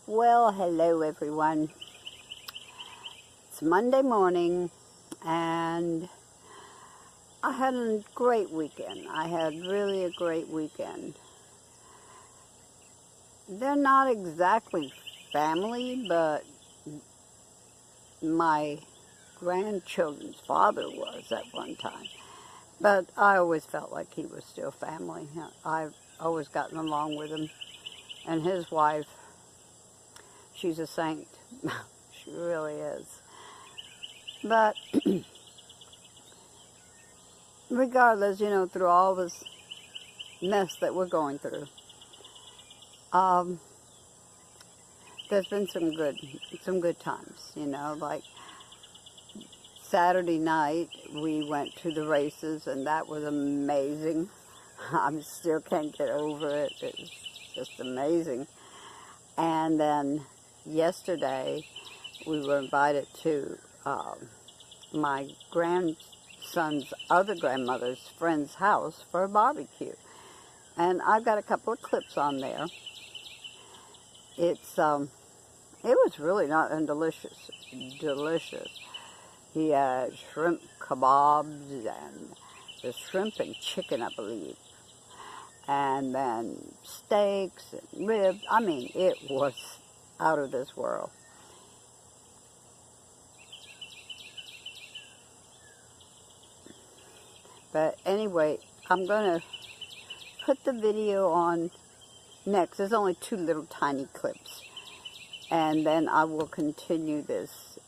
Well, hello everyone. It's Monday morning and I had a great weekend. I had really a great weekend. They're not exactly family, but my grandchildren's father was at one time. But I always felt like he was still family. I've always gotten along with him. And his wife, she's a saint. She really is. But regardless, through all this mess that we're going through, there's been some good times, like Saturday night we went to the races and that was amazing. I still can't get over it. It's just amazing. And then yesterday we were invited to my grandson's other grandmother's friend's house for a barbecue. And I've got a couple of clips on there. It was really not delicious. He had shrimp kebabs and the shrimp and chicken, I believe. And then steaks and ribs. I mean, it was out of this world. But anyway, I'm going to put the video on next. There's only 2 little tiny clips. And then I will continue this.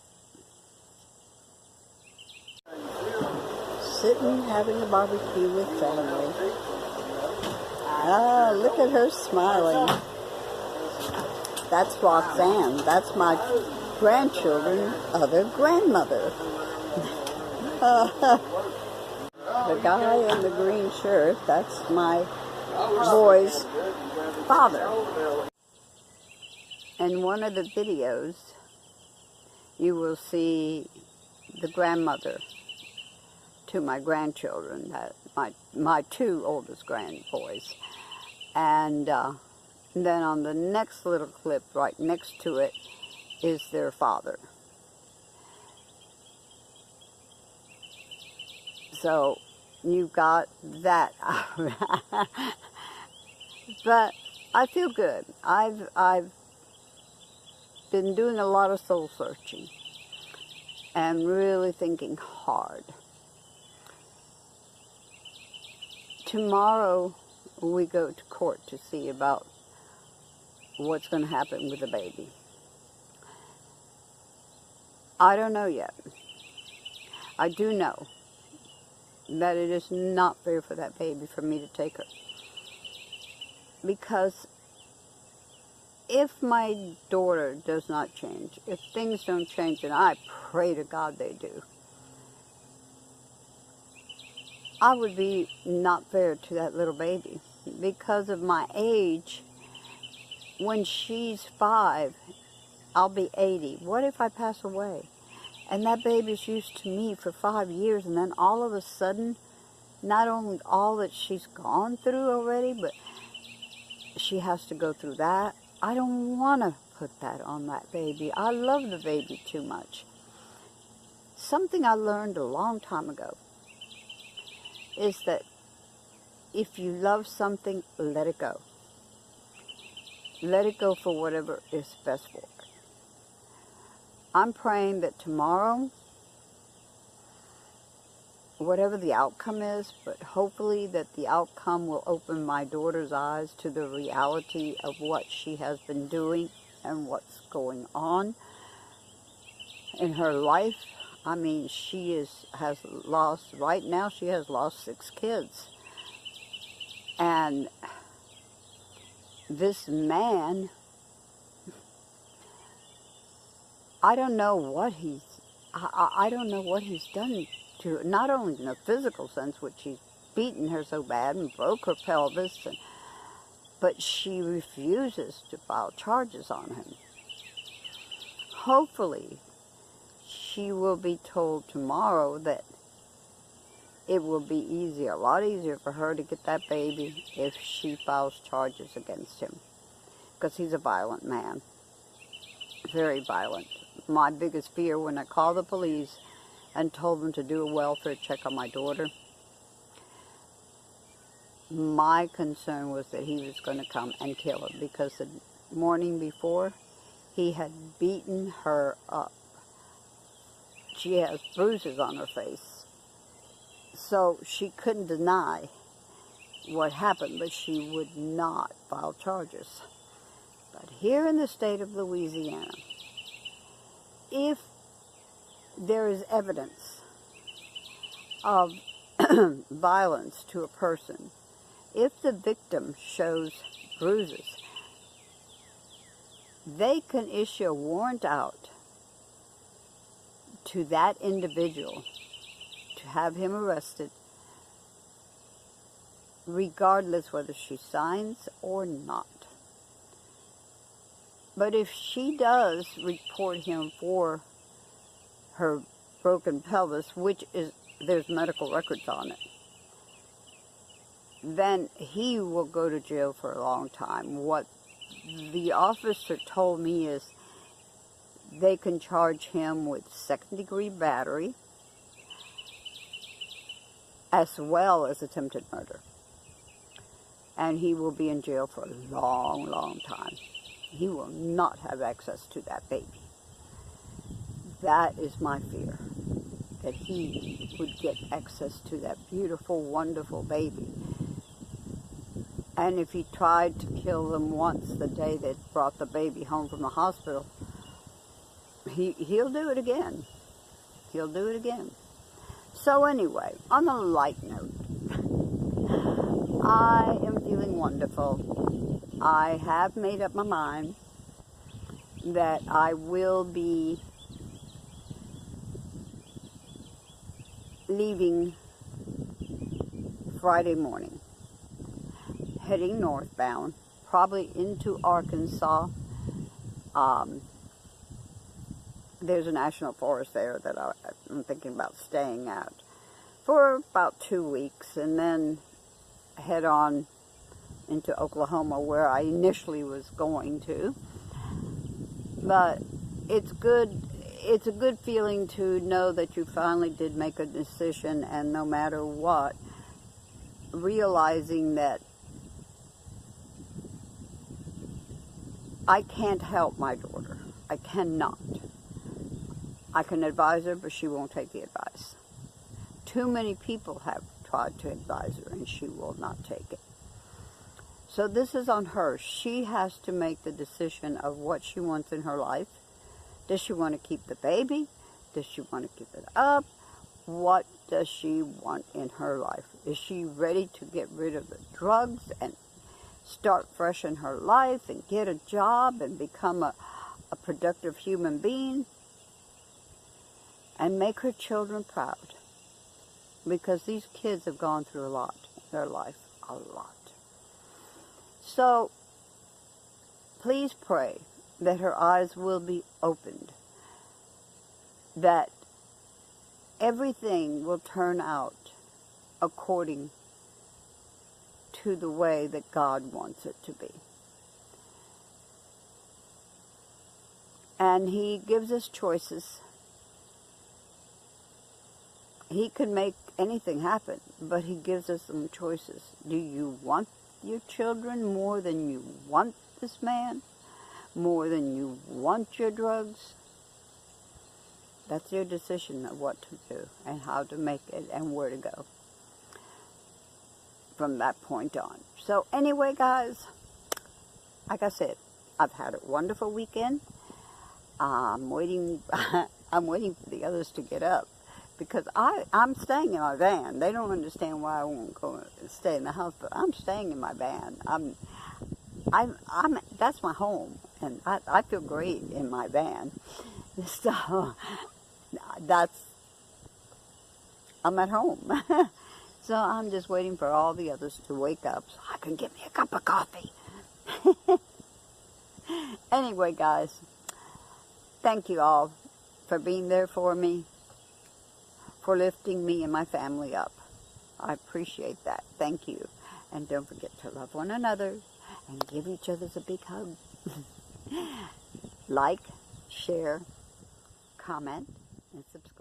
Sitting having a barbecue with family. Ah, look at her smiling. That's Roxanne. That's my grandchildren's other grandmother. The guy in the green shirt, that's my boy's father. In one of the videos, you will see the grandmother to my grandchildren, my 2 oldest grandboys. And then on the next little clip, right next to it, is their father. So you got that. But I feel good. I've been doing a lot of soul searching and really thinking hard. Tomorrow we go to court to see about what's going to happen with the baby. I don't know yet. I do know that it is not fair for that baby for me to take her. Because if my daughter does not change, if things don't change, and I pray to God they do, I would be not fair to that little baby. Because of my age, when she's 5, I'll be 80. What if I pass away? And that baby's used to me for 5 years, and then all of a sudden, not only all that she's gone through already, but she has to go through that. I don't want to put that on that baby. I love the baby too much. Something I learned a long time ago is that if you love something, let it go. Let it go for whatever is best for it. I'm praying that tomorrow, whatever the outcome is, but hopefully that the outcome will open my daughter's eyes to the reality of what she has been doing and what's going on in her life. I mean, right now she has lost 6 kids. And this man, I don't know what he's done to her. Not only in a physical sense, which he's beaten her so bad and broke her pelvis, but she refuses to file charges on him. Hopefully, she will be told tomorrow that it will be a lot easier for her to get that baby if she files charges against him, because he's a violent man. very violent. My biggest fear when I called the police and told them to do a welfare check on my daughter, my concern was that he was going to come and kill her, because the morning before, he had beaten her up. She has bruises on her face. So she couldn't deny what happened, but she would not file charges. But here in the state of Louisiana, if there is evidence of violence to a person, if the victim shows bruises, they can issue a warrant out to that individual to have him arrested, regardless whether she signs or not. But if she does report him for her broken pelvis, which is, there's medical records on it, then he will go to jail for a long time. What the officer told me is they can charge him with second-degree battery as well as attempted murder. And he will be in jail for a long, long time. He will not have access to that baby. That is my fear, that he would get access to that beautiful, wonderful baby. And if he tried to kill them once the day they brought the baby home from the hospital, he'll do it again. He'll do it again. So anyway, on a light note, I am feeling wonderful. I have made up my mind that I will be leaving Friday morning, heading northbound, probably into Arkansas. There's a national forest there that I'm thinking about staying at for about 2 weeks, and then head on into Oklahoma, where I initially was going to. But it's good. It's a good feeling to know that you finally did make a decision, and no matter what, realizing that I can't help my daughter. I cannot. I can advise her, but she won't take the advice. Too many people have tried to advise her, and she will not take it. So this is on her. She has to make the decision of what she wants in her life. Does she want to keep the baby? Does she want to keep it up? What does she want in her life? Is she ready to get rid of the drugs and start fresh in her life and get a job and become a productive human being and make her children proud? Because these kids have gone through a lot in their life, a lot. So please pray that her eyes will be opened, that everything will turn out according to the way that God wants it to be. And He gives us choices. He can make anything happen, but He gives us some choices. Do you want your children more than you want this man? More than you want your drugs? That's your decision of what to do and how to make it and where to go from that point on. So anyway, guys, like I said, I've had a wonderful weekend. I'm waiting for the others to get up, because I'm staying in my van. They don't understand why I won't go and stay in the house, but I'm staying in my van. That's my home, and I feel great in my van. So I'm at home. So I'm just waiting for all the others to wake up so I can get me a cup of coffee. Anyway, guys, thank you all for being there for me, for lifting me and my family up. I appreciate that. Thank you. And don't forget to love one another and give each other a big hug. Like, share, comment, and subscribe.